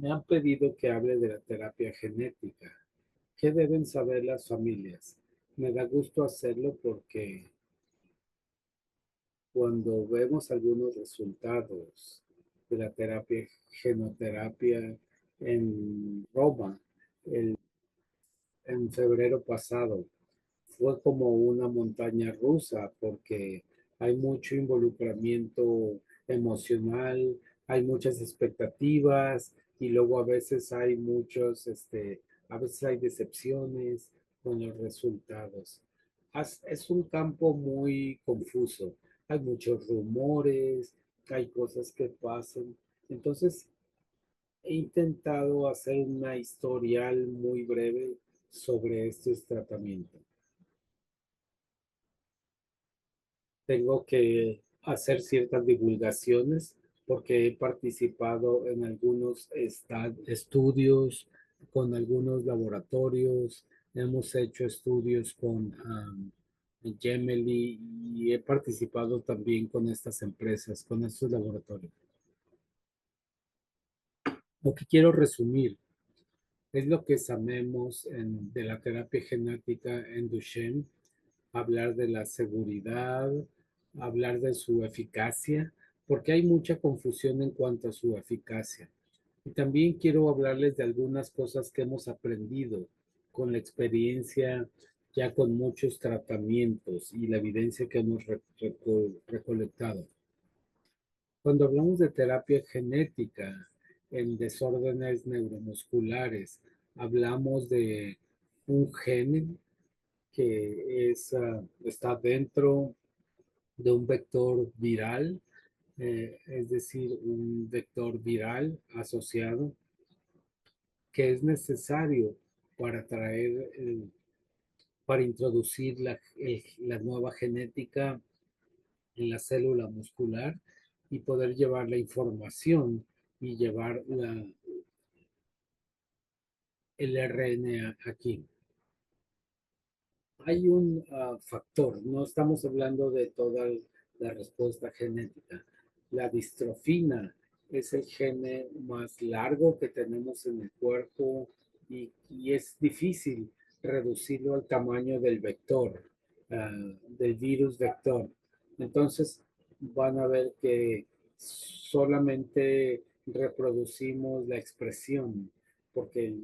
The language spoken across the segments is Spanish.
Me han pedido que hable de la terapia genética. ¿Qué deben saber las familias? Me da gusto hacerlo porque cuando vemos algunos resultados de la terapia genoterapia en Roma en febrero pasado, fue como una montaña rusa porque hay mucho involucramiento emocional, hay muchas expectativas y luego a veces hay a veces hay decepciones con los resultados. Es un campo muy confuso, hay muchos rumores, hay cosas que pasan. Entonces, he intentado hacer una historial muy breve sobre estos tratamientos. Tengo que hacer ciertas divulgaciones porque he participado en algunos estudios con algunos laboratorios, hemos hecho estudios con Gemini y he participado también con estas empresas, con estos laboratorios. Lo que quiero resumir es lo que sabemos de la terapia genética en Duchenne, hablar de la seguridad, hablar de su eficacia, porque hay mucha confusión en cuanto a su eficacia. Y también quiero hablarles de algunas cosas que hemos aprendido con la experiencia, ya con muchos tratamientos y la evidencia que hemos recolectado. Cuando hablamos de terapia genética en desórdenes neuromusculares, hablamos de un gen que está dentro de un vector viral, es decir, un vector viral asociado que es necesario para para introducir la nueva genética en la célula muscular y poder llevar la información y llevar el RNA aquí. Hay un factor, no estamos hablando de toda la respuesta genética. La distrofina es el gene más largo que tenemos en el cuerpo y es difícil reducirlo al tamaño del vector, del virus vector. Entonces van a ver que solamente reproducimos la expresión, porque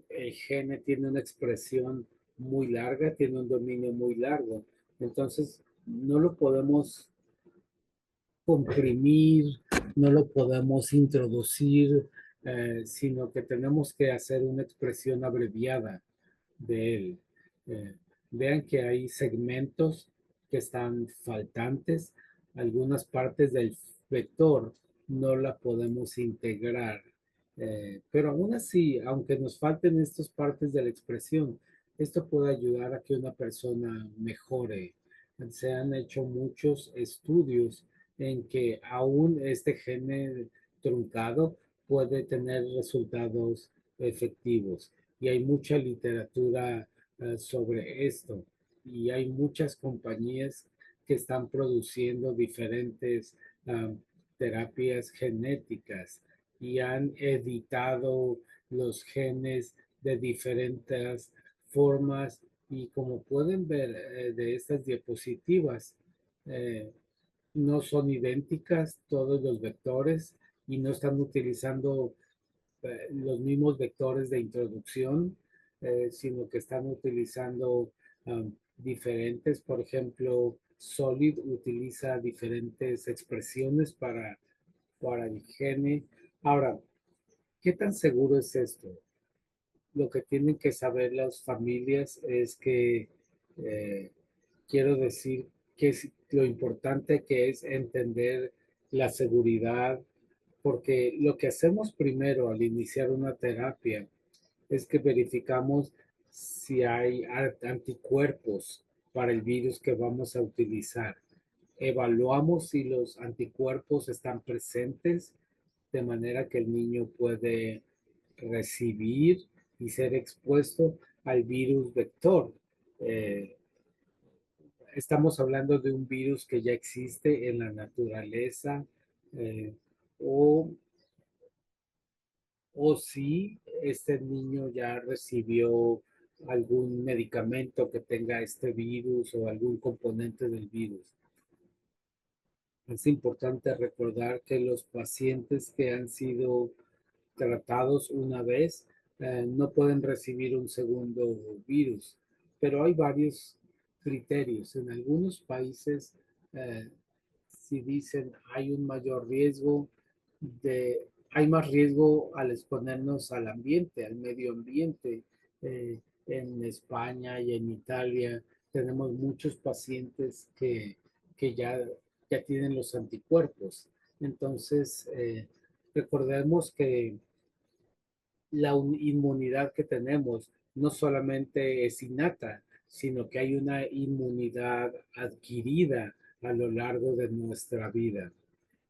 el gene tiene una expresión muy larga, tiene un dominio muy largo. Entonces, no lo podemos comprimir, no lo podemos introducir, sino que tenemos que hacer una expresión abreviada de él. Eh, Vean que hay segmentos que están faltantes, algunas partes del vector no la podemos integrar, pero aún así, aunque nos falten estas partes de la expresión, esto puede ayudar a que una persona mejore. Se han hecho muchos estudios en que aún este gene truncado puede tener resultados efectivos y hay mucha literatura sobre esto y hay muchas compañías que están produciendo diferentes uh, terapias genéticas y han editado los genes de diferentes formas y como pueden ver de estas diapositivas, eh, no son idénticas todos los vectores y no están utilizando los mismos vectores de introducción, sino que están utilizando diferentes, por ejemplo, Solid utiliza diferentes expresiones para el gene. Ahora, ¿qué tan seguro es esto? Lo que tienen que saber las familias es que eh, quiero decir que es lo importante que es entender la seguridad, porque lo que hacemos primero al iniciar una terapia es que verificamos si hay anticuerpos para el virus que vamos a utilizar. Evaluamos si los anticuerpos están presentes de manera que el niño puede recibir y ser expuesto al virus vector. Eh, Estamos hablando de un virus que ya existe en la naturaleza, eh, o o si este niño ya recibió algún medicamento que tenga este virus o algún componente del virus. Es importante recordar que los pacientes que han sido tratados una vez no pueden recibir un segundo virus, pero hay varios criterios. En algunos países, eh, si dicen hay un mayor riesgo hay más riesgo al exponernos al ambiente, al medio ambiente. En España y en Italia tenemos muchos pacientes que ya tienen los anticuerpos. Entonces, recordemos que la inmunidad que tenemos no solamente es innata, sino que hay una inmunidad adquirida a lo largo de nuestra vida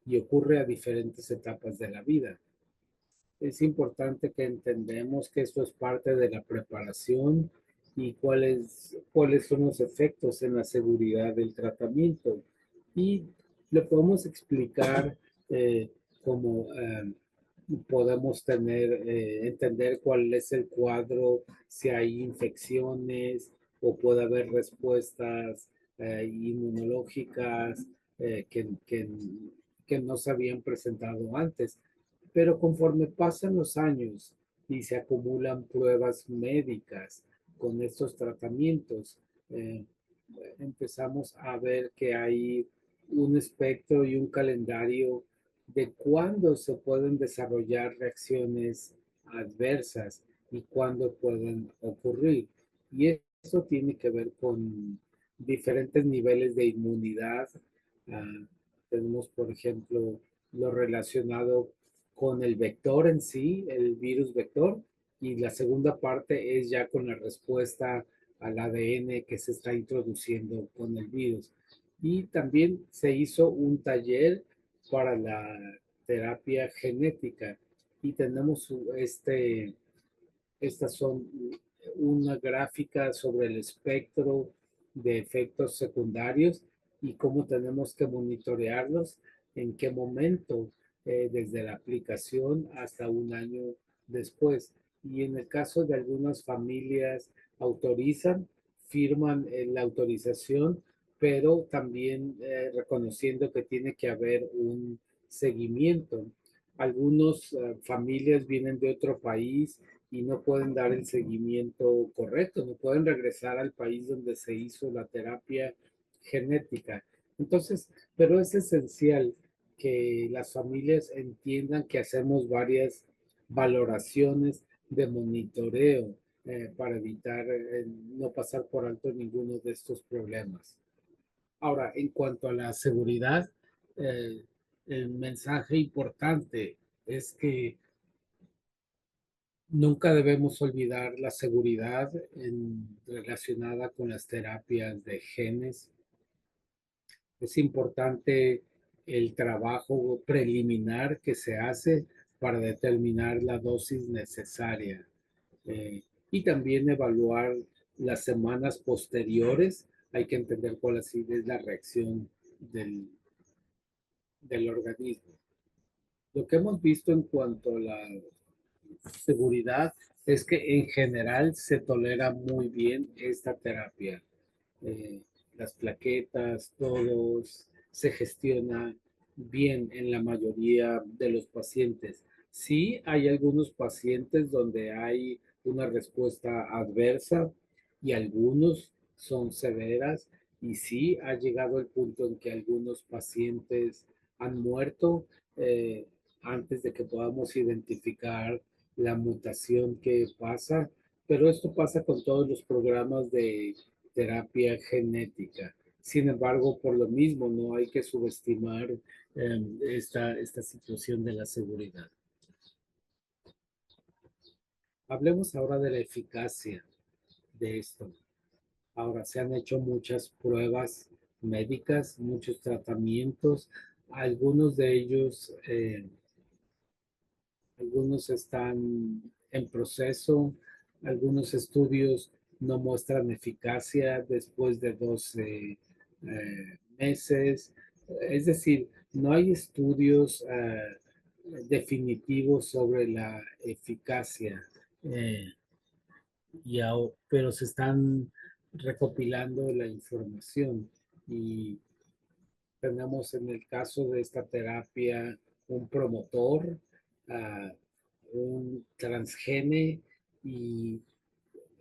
y ocurre a diferentes etapas de la vida. Es importante que entendamos que esto es parte de la preparación y cuáles son los efectos en la seguridad del tratamiento. Y lo podemos explicar eh, como podemos entender cuál es el cuadro, si hay infecciones o puede haber respuestas inmunológicas que no se habían presentado antes. Pero conforme pasan los años y se acumulan pruebas médicas con estos tratamientos, eh, empezamos a ver que hay un espectro y un calendario de cuándo se pueden desarrollar reacciones adversas y cuándo pueden ocurrir. Y eso tiene que ver con diferentes niveles de inmunidad. Uh, tenemos, por ejemplo, lo relacionado con el vector en sí, el virus vector, y la segunda parte es ya con la respuesta al ADN que se está introduciendo con el virus. Y también se hizo un taller para la terapia genética y tenemos estas son una gráfica sobre el espectro de efectos secundarios y cómo tenemos que monitorearlos, en qué momento, desde la aplicación hasta un año después. Y en el caso de algunas familias autorizan, firman la autorización, pero también reconociendo que tiene que haber un seguimiento. Algunas familias vienen de otro país y no pueden dar el seguimiento correcto, no pueden regresar al país donde se hizo la terapia genética. Entonces, pero es esencial que las familias entiendan que hacemos varias valoraciones de monitoreo para evitar no pasar por alto ninguno de estos problemas. Ahora, en cuanto a la seguridad, eh, el mensaje importante es que nunca debemos olvidar la seguridad relacionada con las terapias de genes. Es importante el trabajo preliminar que se hace para determinar la dosis necesaria y también evaluar las semanas posteriores. Hay que entender cuál es la reacción del organismo. Lo que hemos visto en cuanto a la seguridad es que en general se tolera muy bien esta terapia. Eh, las plaquetas, todos, se gestiona bien en la mayoría de los pacientes. Sí hay algunos pacientes donde hay una respuesta adversa y algunos son severas y sí ha llegado el punto en que algunos pacientes han muerto eh, antes de que podamos identificar la mutación que pasa, pero esto pasa con todos los programas de terapia genética. Sin embargo, por lo mismo, no hay que subestimar esta situación de la seguridad. Hablemos ahora de la eficacia de esto. Ahora se han hecho muchas pruebas médicas, muchos tratamientos, algunos de ellos algunos están en proceso, algunos estudios no muestran eficacia después de 12 meses. Es decir, no hay estudios definitivo sobre la eficacia, eh, pero se están recopilando la información y tenemos en el caso de esta terapia un promotor, uh, un transgene y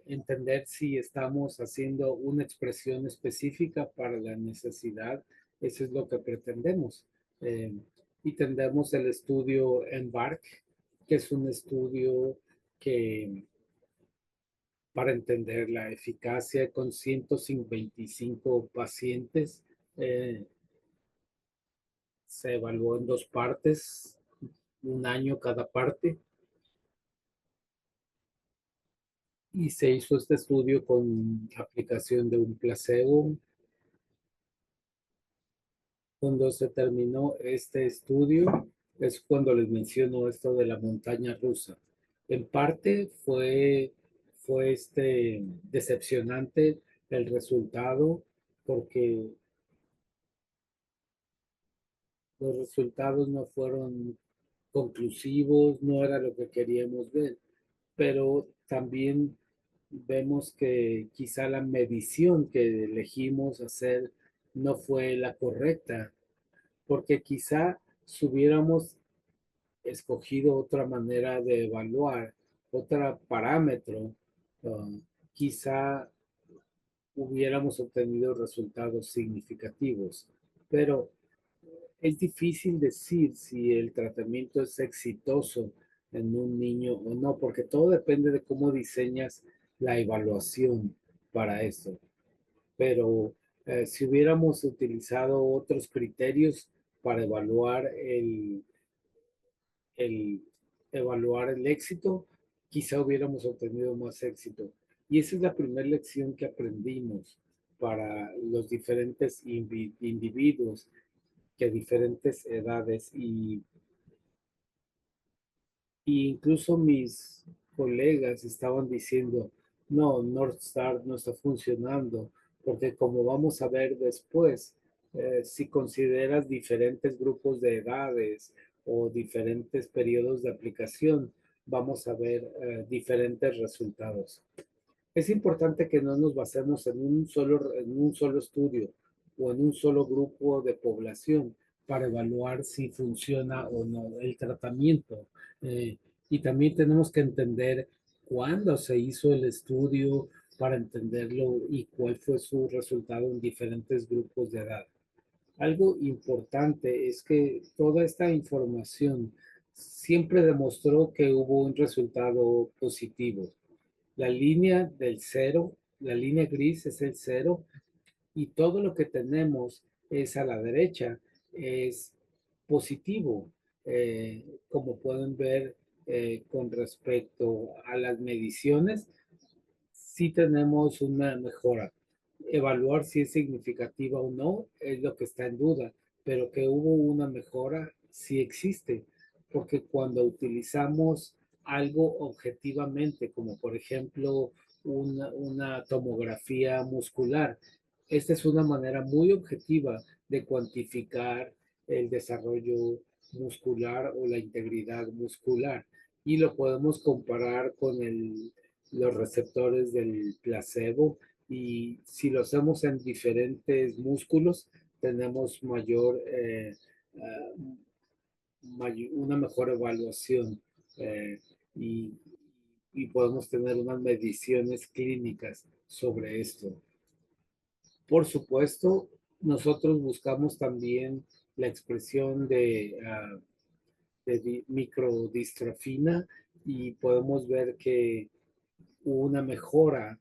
entender si estamos haciendo una expresión específica para la necesidad. Eso es lo que pretendemos. Eh, y tendremos el estudio EMBARK, que es un estudio que para entender la eficacia con 125 pacientes. Se evaluó en dos partes, un año cada parte, y se hizo este estudio con aplicación de un placebo. Cuando se terminó este estudio, es cuando les menciono esto de la montaña rusa. En parte fue decepcionante el resultado porque los resultados no fueron conclusivos, no era lo que queríamos ver, pero también vemos que quizá la medición que elegimos hacer no fue la correcta, porque quizá si hubiéramos escogido otra manera de evaluar, otro parámetro, uh, quizá hubiéramos obtenido resultados significativos. Pero es difícil decir si el tratamiento es exitoso en un niño o no, porque todo depende de cómo diseñas la evaluación para eso. Pero si hubiéramos utilizado otros criterios para el evaluar el éxito, quizá hubiéramos obtenido más éxito. Y esa es la primera lección que aprendimos para los diferentes individuos que a diferentes edades y incluso mis colegas estaban diciendo, no, North Star no está funcionando, porque como vamos a ver después, si consideras diferentes grupos de edades o diferentes periodos de aplicación, vamos a ver diferentes resultados. Es importante que no nos basemos en un solo estudio o en un solo grupo de población para evaluar si funciona o no el tratamiento. Eh, y también tenemos que entender cuándo se hizo el estudio para entenderlo y cuál fue su resultado en diferentes grupos de edad. Algo importante es que toda esta información siempre demostró que hubo un resultado positivo. La línea del cero, la línea gris es el cero y todo lo que tenemos es a la derecha, es positivo. Como pueden ver con respecto a las mediciones, sí tenemos una mejora. Evaluar si es significativa o no es lo que está en duda, pero que hubo una mejora sí existe, porque cuando utilizamos algo objetivamente, como por ejemplo una tomografía muscular, esta es una manera muy objetiva de cuantificar el desarrollo muscular o la integridad muscular y lo podemos comparar con los receptores del placebo y si lo hacemos en diferentes músculos tenemos una mejor evaluación eh, y, y podemos tener unas mediciones clínicas sobre esto. Por supuesto, nosotros buscamos también la expresión de microdistrofina y podemos ver que hubo una mejora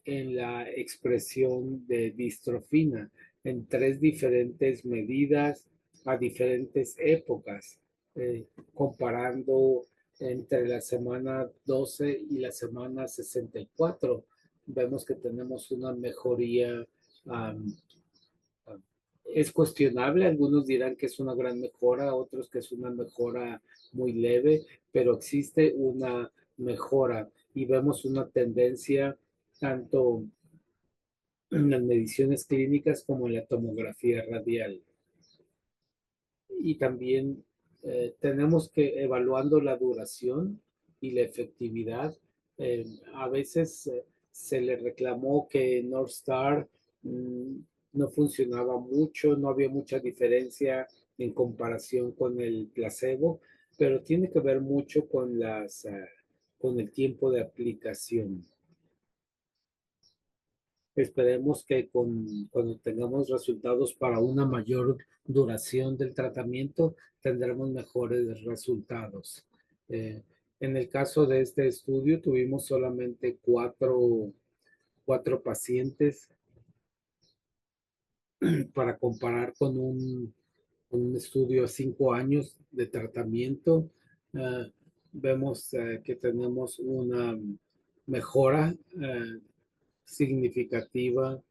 en la expresión de distrofina en tres diferentes medidas a diferentes épocas, comparando entre la semana 12 y la semana 64. Vemos que tenemos una mejoría. um, es cuestionable, algunos dirán que es una gran mejora, otros que es una mejora muy leve, pero existe una mejora y vemos una tendencia tanto en las mediciones clínicas como en la tomografía radial. Y también tenemos que evaluando la duración y la efectividad. A veces se le reclamó que North Star mm, no funcionaba mucho, no había mucha diferencia en comparación con el placebo, pero tiene que ver mucho con con el tiempo de aplicación. Esperemos que cuando tengamos resultados para una mayor duración del tratamiento, tendremos mejores resultados. Eh, en el caso de este estudio, tuvimos solamente cuatro pacientes para comparar con un estudio a 5 años de tratamiento. Uh, vemos que tenemos una mejora significativa,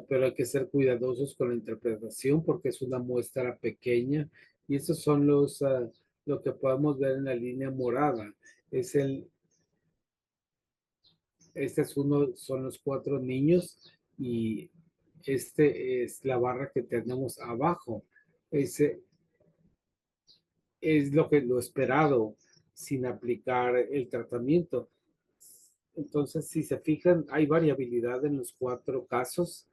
pero hay que ser cuidadosos con la interpretación porque es una muestra pequeña y esos son lo que podemos ver en la línea morada. Es este es uno, son los 4 niños y este es la barra que tenemos abajo. Ese es lo esperado sin aplicar el tratamiento. Entonces, si se fijan, hay variabilidad en los 4 casos,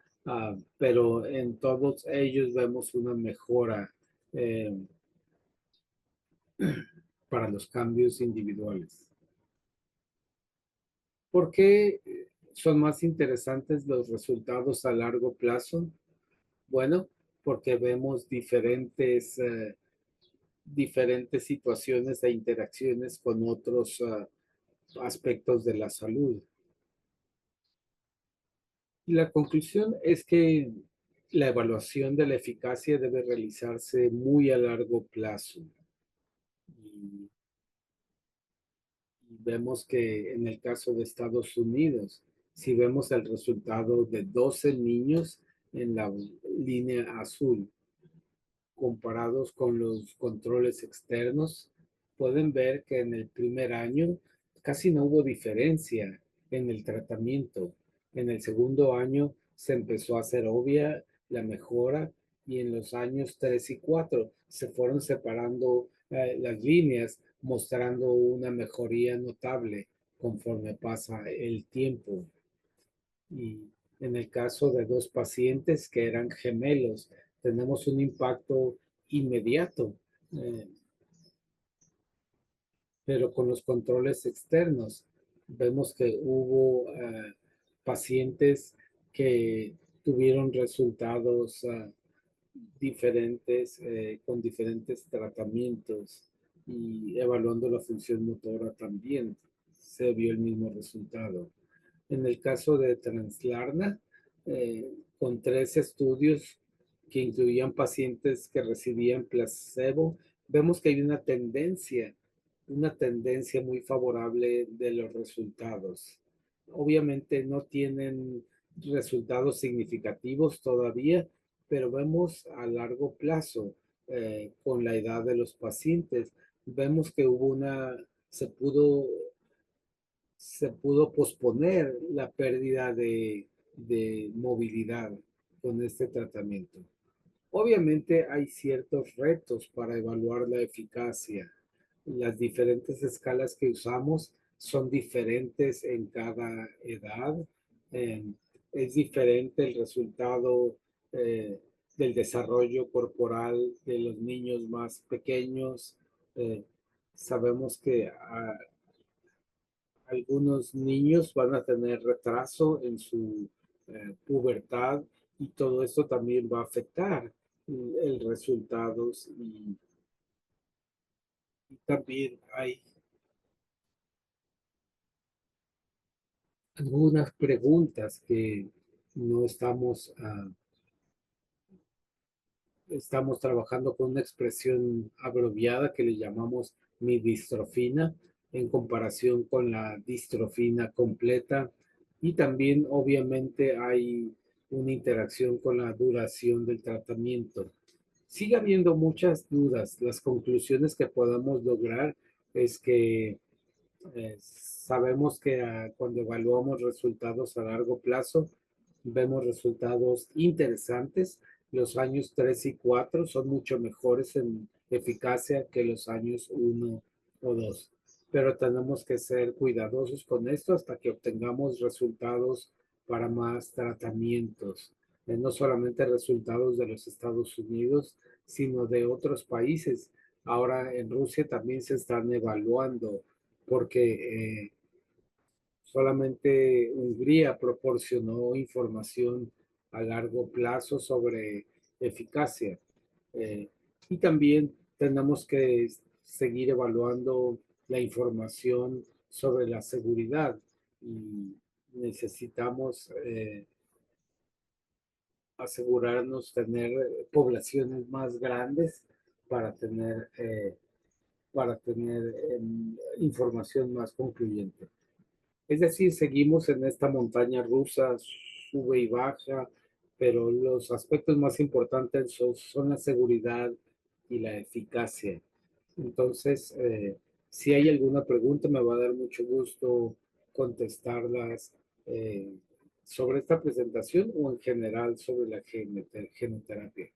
pero en todos ellos vemos una mejora eh, para los cambios individuales. ¿Por qué son más interesantes los resultados a largo plazo? Bueno, porque vemos diferentes situaciones e interacciones con otros aspectos de la salud. Y la conclusión es que la evaluación de la eficacia debe realizarse muy a largo plazo. Y, y vemos que en el caso de Estados Unidos, si vemos el resultado de 12 niños en la línea azul, comparados con los controles externos, pueden ver que en el primer año casi no hubo diferencia en el tratamiento. En el segundo año se empezó a hacer obvia la mejora y en los años 3 y 4 se fueron separando las líneas, mostrando una mejoría notable conforme pasa el tiempo. Y en el caso de 2 pacientes que eran gemelos, tenemos un impacto inmediato, eh, pero con los controles externos vemos que hubo pacientes que tuvieron resultados diferentes con diferentes tratamientos y evaluando la función motora también se vio el mismo resultado. En el caso de Translarna, con 3 estudios que incluían pacientes que recibían placebo, vemos que hay una tendencia muy favorable de los resultados. Obviamente no tienen resultados significativos todavía, pero vemos a largo plazo, con la edad de los pacientes, vemos que se pudo posponer la pérdida de movilidad con este tratamiento. Obviamente hay ciertos retos para evaluar la eficacia. Las diferentes escalas que usamos son diferentes en cada edad. Eh, es diferente el resultado eh, del desarrollo corporal de los niños más pequeños. Eh, sabemos que algunos niños van a tener retraso en su pubertad y todo esto también va a afectar el resultados y también hay algunas preguntas que no estamos trabajando con una expresión abreviada que le llamamos midistrofina en comparación con la distrofina completa y también obviamente hay una interacción con la duración del tratamiento. Sigue habiendo muchas dudas. Las conclusiones que podemos lograr es que sabemos que cuando evaluamos resultados a largo plazo, vemos resultados interesantes. Los años 3 y 4 son mucho mejores eficacia que los años uno o dos. Pero tenemos que ser cuidadosos con esto hasta que obtengamos resultados para más tratamientos. No solamente resultados de los Estados Unidos, sino de otros países. Ahora en Rusia también se están evaluando porque solamente Hungría proporcionó información a largo plazo sobre eficacia. Eh, y también tenemos que seguir evaluando la información sobre la seguridad y necesitamos asegurarnos tener poblaciones más grandes para tener información más concluyente. Es decir, seguimos en esta montaña rusa, sube y baja, pero los aspectos más importantes son la seguridad y la eficacia. Entonces, si hay alguna pregunta, me va a dar mucho gusto contestarlas eh, sobre esta presentación o en general sobre la genoterapia.